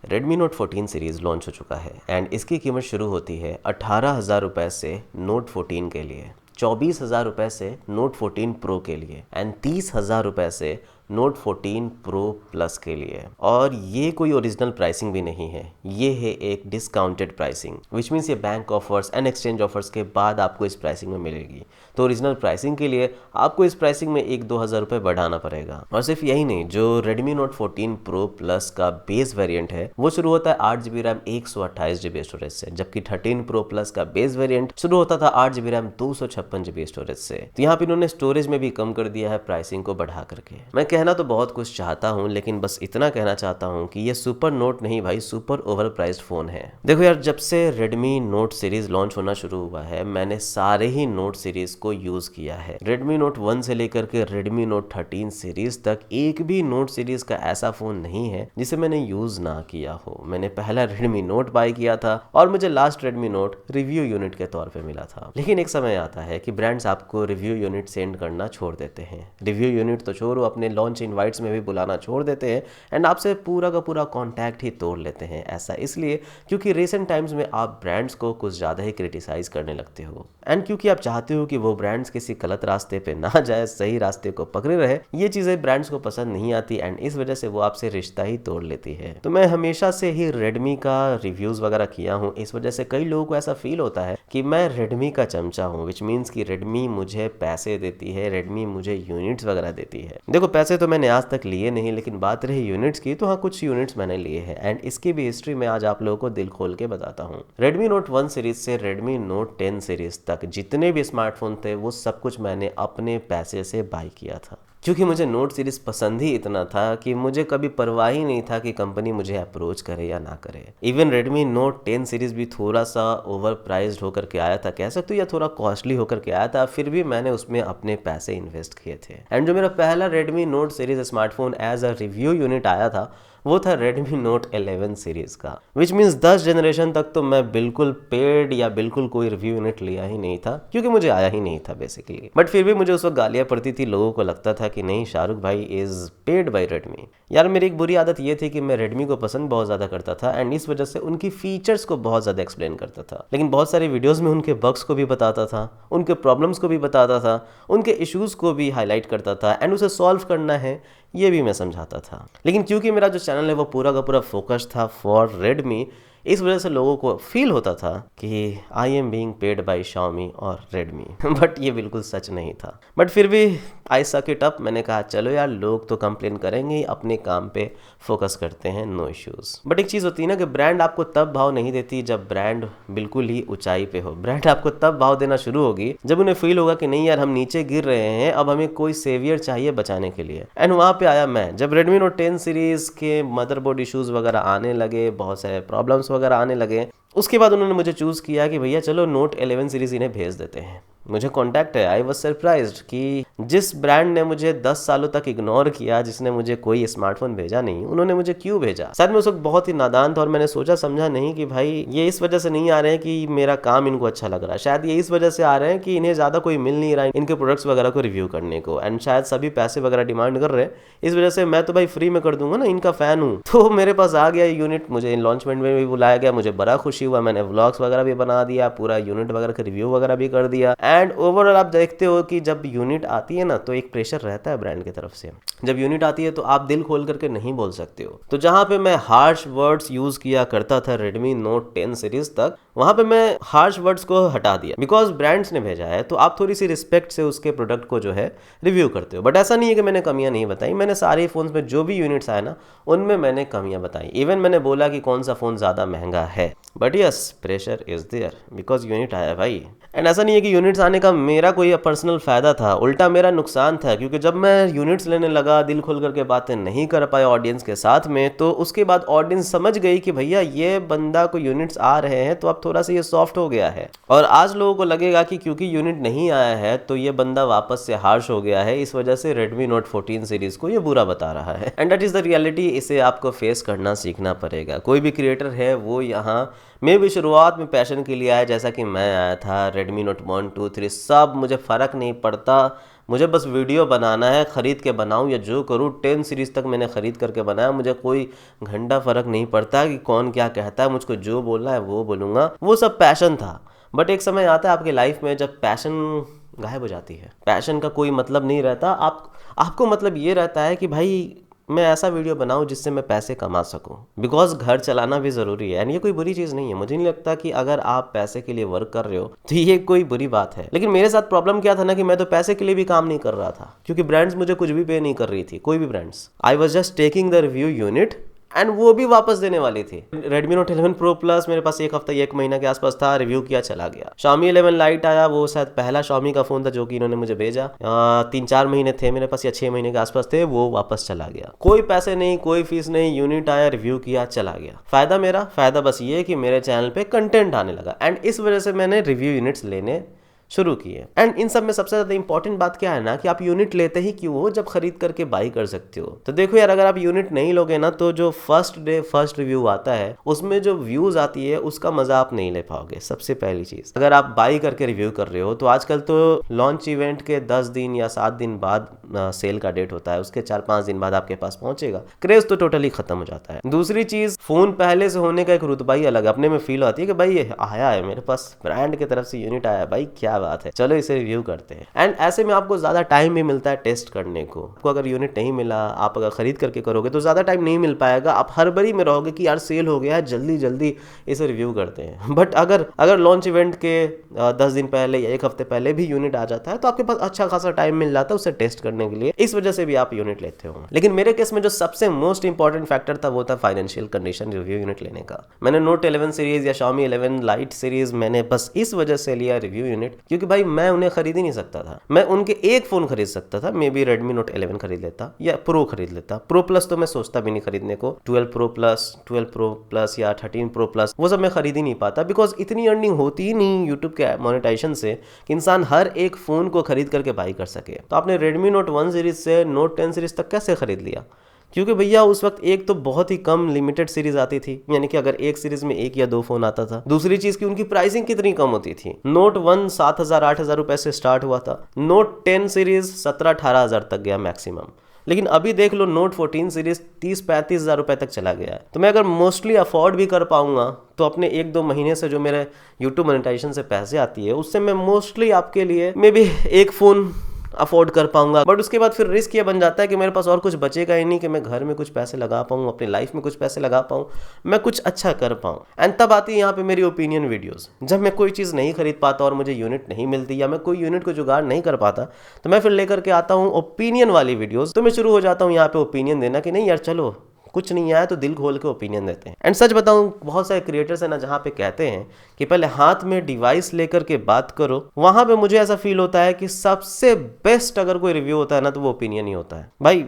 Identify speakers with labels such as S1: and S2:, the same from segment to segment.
S1: Redmi Note 14 series launch हो चुका है एंड इसकी कीमत शुरू होती है 18,000 रुपये से Note 14 के लिए, 24,000 रुपये से Note 14 Pro के लिए एंड 30,000 रुपये से Note 14 Pro Plus के लिए। और ये कोई ओरिजिनल प्राइसिंग भी नहीं है, ये है एक डिस्काउंटेड प्राइसिंग, विच मीन्स ये bank offers and exchange offers के बाद आपको इस प्राइसिंग में मिलेगी। तो ओरिजिनल प्राइसिंग के लिए आपको इस प्राइसिंग में 1-2 हज़ार रुपये बढ़ाना पड़ेगा। और सिर्फ यही नहीं, जो Redmi Note 14 Pro Plus का बेस वेरिएंट है वो शुरू होता है 8GB रैम 128GB स्टोरेज से, जबकि 13 Pro Plus का बेस वेरिएंट शुरू होता था 8GB रैम 256GB स्टोरेज से। तो यहाँ पे इन्होंने स्टोरेज में भी कम कर दिया है प्राइसिंग को बढ़ा करके। मैं कहना तो बहुत कुछ चाहता हूँ, लेकिन बस इतना कहना चाहता हूँ कि ये सुपर नोट नहीं भाई, सुपर ओवर प्राइस्ड फोन है। देखो यार, जब से Redmi Note सीरीज लॉन्च होना शुरू हुआ है मैंने सारे ही नोट सीरीज को यूज किया है। Redmi Note 1 से लेकर के Redmi Note 13 सीरीज तक एक भी नोट सीरीज का ऐसा फोन नहीं है जिसे मैंने यूज ना किया हो। मैंने पहला Redmi Note बाय किया था और मुझे last Redmi Note review unit के तौर पे मिला था। लेकिन एक समय आता है कि ब्रांड्स आपको रिव्यू यूनिट सेंड करना छोड़ देते हैं। रिव्यू यूनिट तो छोड़ो, अपने लॉन्च इनवाइट्स में भी बुलाना छोड़ देते हैं एंड आपसे पूरा का पूरा कॉन्टैक्ट ही तोड़ लेते हैं। ऐसा इसलिए क्योंकि रिसेंट टाइम्स में आप ब्रांड्स को कुछ ज़्यादा ही क्रिटिसाइज करने लगते हो एंड क्योंकि आप चाहते हो कि वो ब्रांड्स किसी गलत रास्ते पे ना जाए, सही रास्ते को पकड़े रहे। ये चीज़ें ब्रांड्स को पसंद नहीं आती एंड इस वजह से वो आपसे रिश्ता ही तोड़ लेती है। तो मैं हमेशा से ही रेडमी का रिव्यूज़ वगैरह किया हूँ, इस वजह से कई लोगों को ऐसा फील होता है कि मैं रेडमी का चमचा हूँ, विच मीन्स कि रेडमी मुझे पैसे देती है, रेडमी मुझे यूनिट्स वगैरह देती है। देखो, पैसे तो मैंने आज तक लिए नहीं, लेकिन बात रही यूनिट्स की तो हाँ, कुछ यूनिट्स मैंने लिए हैं एंड इसकी भी हिस्ट्री मैं आज आप लोगों को दिल खोल के बताता हूँ। Redmi Note 1 सीरीज से Redmi Note 10 सीरीज तक जितने भी स्मार्टफोन थे वो सब कुछ मैंने अपने पैसे से बाय किया था, क्योंकि मुझे नोट सीरीज पसंद ही इतना था कि मुझे कभी परवाह ही नहीं था कि कंपनी मुझे अप्रोच करे या ना करे। इवन Redmi Note 10 सीरीज भी थोड़ा सा ओवर प्राइस्ड होकर के आया था, कह सकते हो, या थोड़ा कॉस्टली होकर के आया था, फिर भी मैंने उसमें अपने पैसे इन्वेस्ट किए थे। एंड जो मेरा पहला Redmi Note series smartphone as a review unit आया था वो था Redmi Note 11 सीरीज का, विच मीन्स 10 जनरेशन तक तो मैं बिल्कुल पेड या बिल्कुल कोई रिव्यू यूनिट लिया ही नहीं था, क्योंकि मुझे आया ही नहीं था बेसिकली। बट फिर भी मुझे उस वक्त गालियां पड़ती थी, लोगों को लगता था कि नहीं, शाहरुख भाई इज पेड बाय Redmi। यार, मेरी एक बुरी आदत ये थी कि मैं Redmi को पसंद बहुत ज़्यादा करता था एंड इस वजह से उनकी फीचर्स को बहुत ज़्यादा एक्सप्लेन करता था, लेकिन बहुत सारे वीडियोज़ में उनके बग्स को भी बताता था, उनके प्रॉब्लम्स को भी बताता था, उनके इश्यूज़ को भी हाईलाइट करता था एंड उसे सॉल्व करना है ये भी मैं समझाता था। लेकिन क्योंकि मेरा जो चैनल है वो पूरा का पूरा फोकस था फॉर Redmi, इस वजह से लोगों को फील होता था कि I am being paid by Xiaomi और Redmi। बट ये बिल्कुल सच नहीं था। बट फिर भी आई सक इट अप, मैंने कहा चलो यार, लोग तो कंप्लेन करेंगे ही, अपने काम पे फोकस करते हैं, नो इश्यूज। बट एक चीज़ होती है ना कि ब्रांड आपको तब भाव नहीं देती जब ब्रांड बिल्कुल ही ऊंचाई पे हो। ब्रांड आपको तब भाव देना शुरू होगी जब उन्हें फील होगा कि नहीं यार, हम नीचे गिर रहे हैं, अब हमें कोई सेवियर चाहिए बचाने के लिए। एंड वहाँ पे आया मैं, जब Redmi Note 10 सीरीज के मदरबोर्ड इश्यूज वगैरह आने लगे, बहुत सारे प्रॉब्लम्स वगैरह आने लगे, उसके बाद उन्होंने मुझे चूज़ किया कि भैया चलो Note 11 सीरीज इन्हें भेज देते हैं। मुझे कॉन्टैक्ट है, आई वॉज सरप्राइज्ड कि जिस ब्रांड ने मुझे 10 सालों तक इग्नोर किया, जिसने मुझे कोई स्मार्टफोन भेजा नहीं, उन्होंने मुझे क्यों भेजा। शायद मैं उस वक्त बहुत ही नादान था और मैंने सोचा समझा नहीं कि भाई ये इस वजह से नहीं आ रहे हैं कि मेरा काम इनको अच्छा लग रहा है, शायद ये इस वजह से आ रहे हैं कि इन्हें ज़्यादा कोई मिल नहीं रहा है इनके प्रोडक्ट्स वगैरह को रिव्यू करने को, एंड शायद सभी पैसे वगैरह डिमांड कर रहे हैं, इस वजह से मैं तो भाई फ्री में कर दूंगा ना, इनका फ़ैन हूँ। तो मेरे पास आ गया यूनिट, मुझे लॉन्चमेंट में भी बुलाया गया, मुझे बड़ा खुशी हुआ, मैंने व्लॉग्स वगैरह भी बना दिया, पूरा यूनिट वगैरह का रिव्यू वगैरह भी कर दिया। एंड ओवरऑल आप देखते हो कि जब यूनिट आती है ना तो एक प्रेशर रहता है ब्रांड की तरफ से। जब यूनिट आती है तो आप दिल खोल करके नहीं बोल सकते हो। तो जहां पे मैं हार्श वर्ड्स यूज किया करता था Redmi Note 10 सीरीज तक, वहां पे मैं हार्श वर्ड्स को हटा दिया, बिकॉज ब्रांड्स ने भेजा है तो आप थोड़ी सी रिस्पेक्ट से उसके प्रोडक्ट को जो है रिव्यू करते हो। बट ऐसा नहीं है कि मैंने कमियां नहीं बताई, मैंने सारे फोन्स में जो भी यूनिट्स आए ना उनमें मैंने कमियां बताई। इवन मैंने बोला कि कौन सा फोन ज्यादा महंगा है, but yes, pressure is there because unit आया भाई। एंड ऐसा नहीं है कि यूनिट्स आने का मेरा कोई पर्सनल फायदा था, उल्टा मेरा नुकसान था, क्योंकि जब मैं यूनिट्स लेने लगा, दिल खोल करके बातें नहीं कर पाया ऑडियंस के साथ में, तो उसके बाद ऑडियंस समझ गई कि भैया ये बंदा को यूनिट्स आ रहे हैं तो अब थोड़ा सा ये सॉफ्ट हो गया है। और आज लोगों को लगेगा कि क्योंकि यूनिट नहीं आया है तो ये बंदा वापस से हार्श हो गया है, इस वजह से Redmi Note 14 सीरीज को ये बुरा बता रहा है। And that is the reality, इसे आपको फेस करना सीखना पड़ेगा। कोई भी क्रिएटर है वो यहाँ मैं भी शुरुआत में पैशन के लिए आया, जैसा कि मैं आया था। Redmi Note 1, 2, 3 सब मुझे फ़र्क नहीं पड़ता, मुझे बस वीडियो बनाना है, खरीद के बनाऊं या जो करूं, 10 सीरीज तक मैंने खरीद करके बनाया, मुझे कोई घंटा फर्क नहीं पड़ता कि कौन क्या कहता है, मुझको जो बोलना है वो बोलूँगा। वो सब पैशन था। बट एक समय आता है आपकी लाइफ में जब पैशन गायब हो जाती है, पैशन का कोई मतलब नहीं रहता। आपको मतलब ये रहता है कि भाई मैं ऐसा वीडियो बनाऊं जिससे मैं पैसे कमा सकूं, बिकॉज घर चलाना भी ज़रूरी है। एंड ये कोई बुरी चीज़ नहीं है, मुझे नहीं लगता कि अगर आप पैसे के लिए वर्क कर रहे हो तो ये कोई बुरी बात है। लेकिन मेरे साथ प्रॉब्लम क्या था ना कि मैं तो पैसे के लिए भी काम नहीं कर रहा था, क्योंकि ब्रांड्स मुझे कुछ भी पे नहीं कर रही थी, कोई भी brands. I was just taking the review unit and वो भी वापस देने वाली थी। Redmi Note 11 Pro Plus मेरे पास एक हफ्ता 1 महीना के आसपास था, रिव्यू किया, चला गया। Xiaomi 11 Lite आया, वो शायद पहला Xiaomi का फ़ोन था जो कि इन्होंने मुझे भेजा। 3-4 महीने थे मेरे पास या 6 महीने के आसपास थे, वो वापस चला गया। कोई पैसे नहीं, कोई फीस नहीं, यूनिट आया, रिव्यू किया, चला गया। फ़ायदा बस ये कि मेरे चैनल पे कंटेंट आने लगा एंड इस वजह से मैंने रिव्यू यूनिट्स लेने शुरू किए। एंड इन सब में सबसे ज़्यादा इंपॉर्टेंट बात क्या है ना कि आप यूनिट लेते ही क्यों हो जब खरीद करके बाई कर सकते हो। तो देखो यार, अगर आप यूनिट नहीं लोगे ना तो जो फर्स्ट डे फर्स्ट रिव्यू आता है उसमें जो व्यूज आती है उसका मजा आप नहीं ले पाओगे। सबसे पहली चीज, अगर आप बाई करके रिव्यू कर रहे हो तो आजकल तो लॉन्च इवेंट के 10 दिन या 7 दिन बाद सेल का डेट होता है, उसके 4-5 दिन बाद आपके पास पहुंचेगा, क्रेज तो टोटली खत्म हो जाता है। दूसरी चीज, फोन पहले से होने का एक रुतबा ही अलग, अपने में फील आती है कि भाई ये आया है मेरे पास, ब्रांड की तरफ से यूनिट आया है, भाई क्या बात है, चलो इसे रिव्यू करते हैं। एंड ऐसे में आपको ज्यादा टाइम भी मिलता है टेस्ट करने को। आपको अगर यूनिट नहीं मिला, आप अगर खरीद करके करोगे तो ज्यादा टाइम नहीं मिल पाएगा, आप हड़बड़ी में रहोगे कि यार सेल हो गया है, जल्दी जल्दी इसे रिव्यू करते हैं। बट अगर लॉन्च इवेंट के 10 दिन पहले या 1 हफ्ते पहले भी यूनिट आ जाता है तो आपके पास अच्छा खासा टाइम मिल जाता है उसे टेस्ट करने के लिए, इस वजह से भी आप यूनिट लेते हो। लेकिन मेरे केस में जो सबसे मोस्ट इंपॉर्टेंट फैक्टर था वो था फाइनेंशियल कंडीशन रिव्यू यूनिट लेने का। मैंने नोट 11 सीरीज या Xiaomi 11 Lite सीरीज मैंने बस इस वजह से लिया रिव्यू यूनिट, क्योंकि भाई मैं उन्हें खरीद ही नहीं सकता था। मैं उनके एक फोन खरीद सकता था, मे बी Redmi Note 11 खरीद लेता या प्रो खरीद लेता। प्रो प्लस तो मैं सोचता भी नहीं खरीदने को, 12 Pro Plus या 13 Pro Plus वो सब मैं खरीद ही नहीं पाता, बिकॉज इतनी अर्निंग होती ही नहीं यूट्यूब के मोनेटाइजेशन से कि इंसान हर एक फोन को खरीद करके बाई कर सके। तो आपने Redmi Note 1 सीरीज से Note 10 सीरीज तक कैसे खरीद लिया? क्योंकि भैया उस वक्त एक तो बहुत ही कम लिमिटेड सीरीज आती थी, यानी कि अगर एक सीरीज में 1 या 2 फोन आता था। दूसरी चीज कि उनकी प्राइसिंग कितनी कम होती थी। नोट 1 7,000-8,000 रुपए से स्टार्ट हुआ था, नोट 10 सीरीज 17,000-18,000 तक गया मैक्सिमम। लेकिन अभी देख लो नोट 14 सीरीज 30-35 हज़ार रुपए तक चला गया है। तो मैं अगर मोस्टली अफोर्ड भी कर पाऊंगा तो अपने 1-2 महीने से जो मेरे यूट्यूब मोनेटाइजेशन से पैसे आती है उससे मैं मोस्टली आपके लिए मे बी एक फोन अफोर्ड कर पाऊंगा। बट उसके बाद फिर रिस्क ये बन जाता है कि मेरे पास और कुछ बचेगा ही नहीं कि मैं घर में कुछ पैसे लगा पाऊँ, अपनी लाइफ में कुछ पैसे लगा पाऊँ, मैं कुछ अच्छा कर पाऊँ। एंड तब आती है यहाँ पे मेरी ओपिनियन वीडियोस। जब मैं कोई चीज़ नहीं खरीद पाता और मुझे यूनिट नहीं मिलती या मैं कोई यूनिट को जुगाड़ नहीं कर पाता तो मैं फिर लेकर के आता हूँ ओपिनियन वाली वीडियोज़। तो मैं शुरू हो जाता हूँ यहाँ पे ओपिनियन देना कि नहीं यार चलो कुछ नहीं आया तो दिल खोल के ओपिनियन देते हैं। एंड सच बताऊं, बहुत सारे क्रिएटर्स हैं ना जहाँ पे कहते हैं कि पहले हाथ में डिवाइस लेकर के बात करो, वहां पे मुझे ऐसा फील होता है कि सबसे बेस्ट अगर कोई रिव्यू होता है ना तो वो ओपिनियन ही होता है। भाई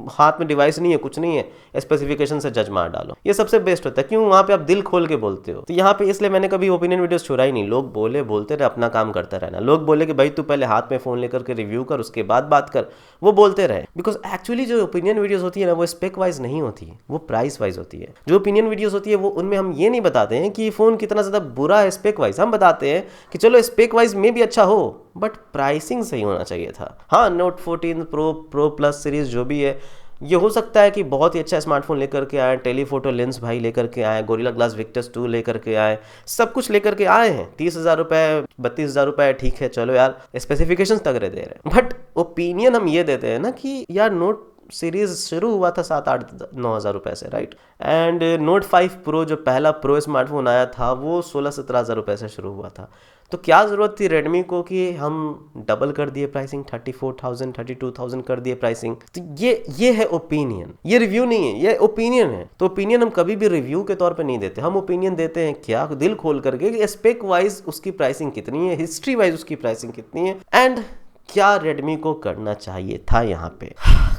S1: हाथ में डिवाइस नहीं है, कुछ नहीं है, स्पेसिफिकेशन से जज मार डालो, ये सबसे बेस्ट होता है। क्यों? वहाँ पे आप दिल खोल के बोलते हो। तो यहाँ पे इसलिए मैंने कभी ओपिनियन वीडियोस छोड़ा ही नहीं। लोग बोलते रहे, अपना काम करता रहना। लोग बोले कि भाई तू पहले हाथ में फोन लेकर के रिव्यू कर, उसके बाद बात कर, वो बोलते रहे। बिकॉज एक्चुअली जो ओपिनियन वीडियोस होती है ना वो स्पेक वाइज नहीं होती, वो प्राइस वाइज होती है। जो ओपिनियन वीडियोस होती है वो उनमें हम ये नहीं बताते हैं कि फोन कितना ज्यादा बुरा है स्पेक वाइज, हम बताते हैं कि चलो स्पेक वाइज में भी अच्छा हो बट प्राइसिंग सही होना चाहिए था। हाँ, नोट 14 प्रो प्लस सीरीज जो भी है, ये हो सकता है कि बहुत ही अच्छा स्मार्टफोन लेकर के आए, टेलीफोटो लेंस भाई लेकर के आए, गोरिल्ला ग्लास विक्टस 2 लेकर के आए, सब कुछ लेकर के आए हैं। 30,000 रुपए 32,000 रुपए, ठीक है चलो यार, स्पेसिफिकेशन तगड़े दे रहे हैं। बट ओपिनियन हम ये देते हैं ना कि यार नोट सीरीज शुरू हुआ था 7-8-9 हज़ार रुपए से, राइट। एंड नोट 5 प्रो जो पहला प्रो स्मार्टफोन आया था वो 16-17 हज़ार रुपए से शुरू हुआ था। तो क्या ज़रूरत थी रेडमी को कि हम डबल कर दिए प्राइसिंग, 34,000 32,000 कर दिए प्राइसिंग। तो ये है ओपिनियन, ये रिव्यू नहीं है, ये ओपिनियन है। तो ओपिनियन हम कभी भी रिव्यू के तौर पे नहीं देते, हम ओपिनियन देते हैं क्या दिल खोल करके कि स्पेक वाइज उसकी प्राइसिंग कितनी है, हिस्ट्री वाइज उसकी प्राइसिंग कितनी है, एंड क्या रेडमी को करना चाहिए था यहाँ पे।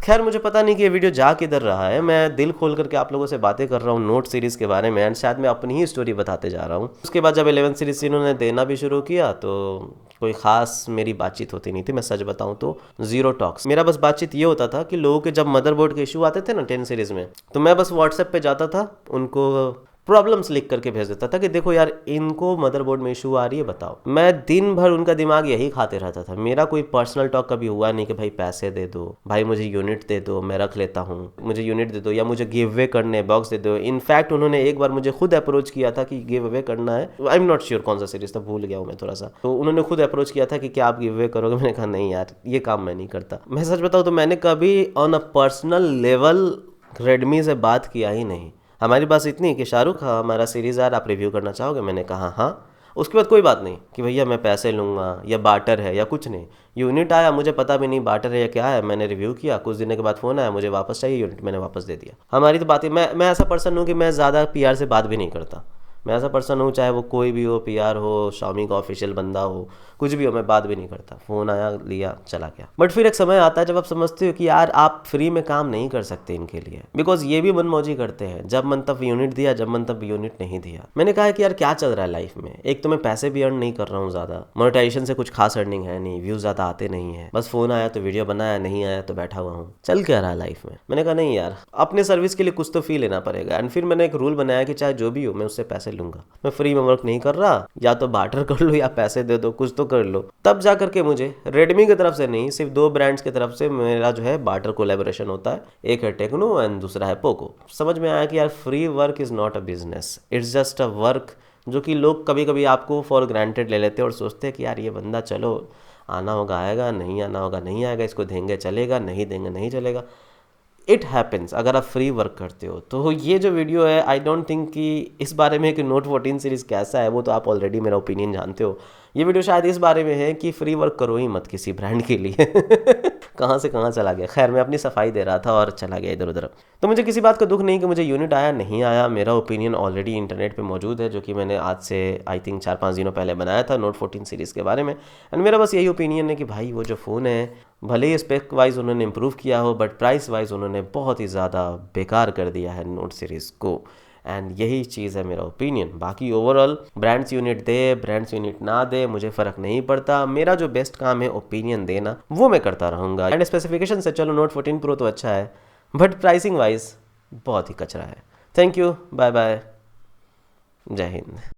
S1: खैर मुझे पता नहीं कि ये वीडियो जा किधर रहा है। मैं दिल खोल करके आप लोगों से बातें कर रहा हूँ नोट सीरीज के बारे में, एंड शायद मैं अपनी ही स्टोरी बताते जा रहा हूँ। उसके बाद जब 11 सीरीज इन्होंने देना भी शुरू किया तो कोई खास मेरी बातचीत होती नहीं थी। मैं सच बताऊं तो जीरो टॉक्स। मेरा बस बातचीत ये होता था कि लोगों के जब मदरबोर्ड के इशू आते थे ना 10 सीरीज में, तो मैं बस व्हाट्सएप पे जाता था, उनको प्रॉब्लम्स लिख करके भेज देता था कि देखो यार इनको मदरबोर्ड में इशू आ रही है, बताओ। मैं दिन भर उनका दिमाग यही खाते रहता था। मेरा कोई पर्सनल टॉक कभी हुआ नहीं कि भाई पैसे दे दो, भाई मुझे यूनिट दे दो, मैं रख लेता हूँ, मुझे यूनिट दे दो, या मुझे गिव अवे करने बॉक्स दे दो। इनफैक्ट उन्होंने एक बार मुझे खुद अप्रोच किया था कि गिव अवे करना है, आई एम नॉट श्योर कौन सा सीरीज था, भूल गया हूँ मैं थोड़ा सा। तो उन्होंने खुद अप्रोच किया था कि क्या आप गिव अवे करोगे। मैंने कहा नहीं यार, ये काम मैं नहीं करता। मैं सच बताऊँ तो मैंने कभी on a personal level Redmi से बात किया ही नहीं। हमारी बात इतनी कि शाहरुख हाँ हमारा सीरीज़ यार आप रिव्यू करना चाहोगे। मैंने कहा हाँ। उसके बाद कोई बात नहीं कि भैया मैं पैसे लूँगा या बार्टर है या कुछ नहीं। यूनिट आया, मुझे पता भी नहीं बार्टर है या क्या है, मैंने रिव्यू किया, कुछ दिनों के बाद फ़ोन आया मुझे वापस चाहिए यूनिट, मैंने वापस दे दिया। हमारी तो बात है। मैं ऐसा पर्सन हूँ कि मैं ज़्यादा पीआर से बात भी नहीं करता। मैं ऐसा पर्सन हूँ, चाहे वो कोई भी हो, पीआर हो, शाओमी का ऑफिशियल बंदा हो, कुछ भी हो, मैं बात भी नहीं करता। फ़ोन आया, लिया, चला गया। बट फिर एक समय आता है जब आप समझते हो कि यार आप फ्री में काम नहीं कर सकते इनके लिए, बिकॉज ये भी मनमौजी करते हैं। जब मन तब यूनिट दिया, जब मन तब यूनिट नहीं दिया। मैंने कहा कि यार क्या चल रहा है लाइफ में। एक तो मैं पैसे भी अर्न नहीं कर रहा हूँ ज़्यादा, मोनेटाइजेशन से कुछ खास अर्निंग है नहीं, व्यूज़ ज़्यादा आते नहीं है, बस फ़ोन आया तो वीडियो बनाया, नहीं आया तो बैठा हुआ हूँ। चल क्या रहा है लाइफ में। मैंने कहा नहीं यार, अपने सर्विस के लिए कुछ तो फी लेना पड़ेगा। एंड फिर मैंने एक रूल बनाया कि चाहे जो भी हो मैं उससे पैसे लूंगा। मैं फ्री में वर्क नहीं कर रहा, या तो बार्टर कर लो या पैसे दे दो, कुछ तो कर लो। तब जा करके मुझे रेडमी की तरफ से नहीं, सिर्फ 2 ब्रांड्स की तरफ से मेरा जो है बार्टर कोलैबोरेशन होता है। एक है टेक्नो एंड दूसरा है पोको। समझ में आया कि यार free work is not a business, it's just a work, जो कि लोग कभी कभी आपको फॉर ग्रांटेड ले लेते हैं और सोचते हैं कि यार ये बंदा चलो आना होगा आएगा, नहीं आना होगा नहीं आएगा, इसको देंगे चलेगा, नहीं देंगे नहीं चलेगा। इट हैपन्स अगर आप फ्री वर्क करते हो। तो ये जो वीडियो है, आई डोंट थिंक कि इस बारे में कि नोट 14 सीरीज़ कैसा है, वो तो आप ऑलरेडी मेरा ओपिनियन जानते हो। ये वीडियो शायद इस बारे में है कि फ्री वर्क करो ही मत किसी ब्रांड के लिए। कहाँ से कहाँ चला गया। खैर मैं अपनी सफाई दे रहा था और चला गया इधर उधर। तो मुझे किसी बात का दुख नहीं कि मुझे यूनिट आया नहीं आया। मेरा ओपिनियन ऑलरेडी इंटरनेट पे मौजूद है, जो कि मैंने आज से आई थिंक 4-5 दिनों पहले बनाया था नोट 14 सीरीज़ के बारे में। एंड मेरा बस यही ओपिनियन है कि भाई वो जो फ़ोन है, भले ही स्पेक वाइज उन्होंने इम्प्रूव किया हो, बट प्राइस वाइज उन्होंने बहुत ही ज़्यादा बेकार कर दिया है नोट सीरीज़ को। एंड यही चीज़ है मेरा ओपिनियन। बाकी ओवरऑल ब्रांड्स यूनिट दे, ब्रांड्स यूनिट ना दे, मुझे फ़र्क नहीं पड़ता। मेरा जो बेस्ट काम है ओपिनियन देना, वो मैं करता रहूँगा। एंड स्पेसिफिकेशन से चलो नोट 14 प्रो तो अच्छा है, बट प्राइसिंग वाइज बहुत ही कचरा है। थैंक यू, बाय बाय, जय हिंद।